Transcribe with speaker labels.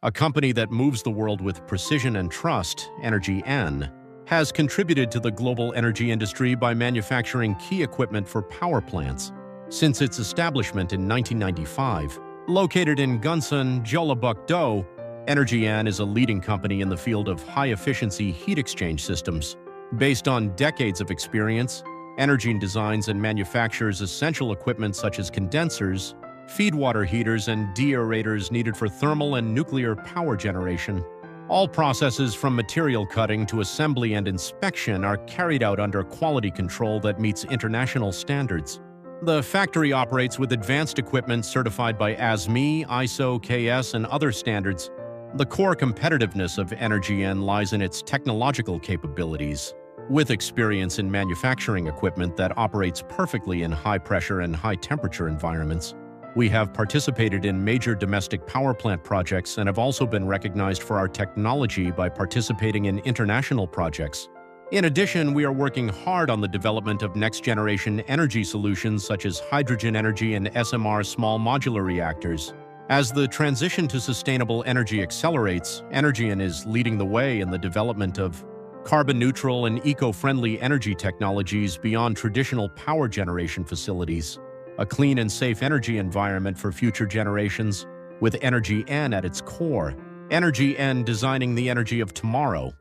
Speaker 1: A company that moves the world with precision and trust, ENERGYEN, has contributed to the global energy industry by manufacturing key equipment for power plants. Since its establishment in 1995, located in Gunsan, Jeollabuk-do, ENERGYEN is a leading company in the field of high-efficiency heat exchange systems. Based on decades of experience, ENERGYEN designs and manufactures essential equipment such as condensers, feed water heaters, and deaerators needed for thermal and nuclear power generation. All processes from material cutting to assembly and inspection are carried out under quality control that meets international standards. The factory operates with advanced equipment certified by ASME, ISO, KS, and other standards. The core competitiveness of ENERGYEN lies in its technological capabilities. With experience in manufacturing equipment that operates perfectly in high-pressure and high-temperature environments, we have participated in major domestic power plant projects and have also been recognized for our technology by participating in international projects. In addition, we are working hard on the development of next-generation energy solutions such as hydrogen energy and SMR small modular reactors. As the transition to sustainable energy accelerates, ENERGYEN is leading the way in the development of carbon-neutral and eco-friendly energy technologies beyond traditional power generation facilities. A clean and safe energy environment for future generations, with ENERGYEN at its core. ENERGYEN designing the energy of tomorrow.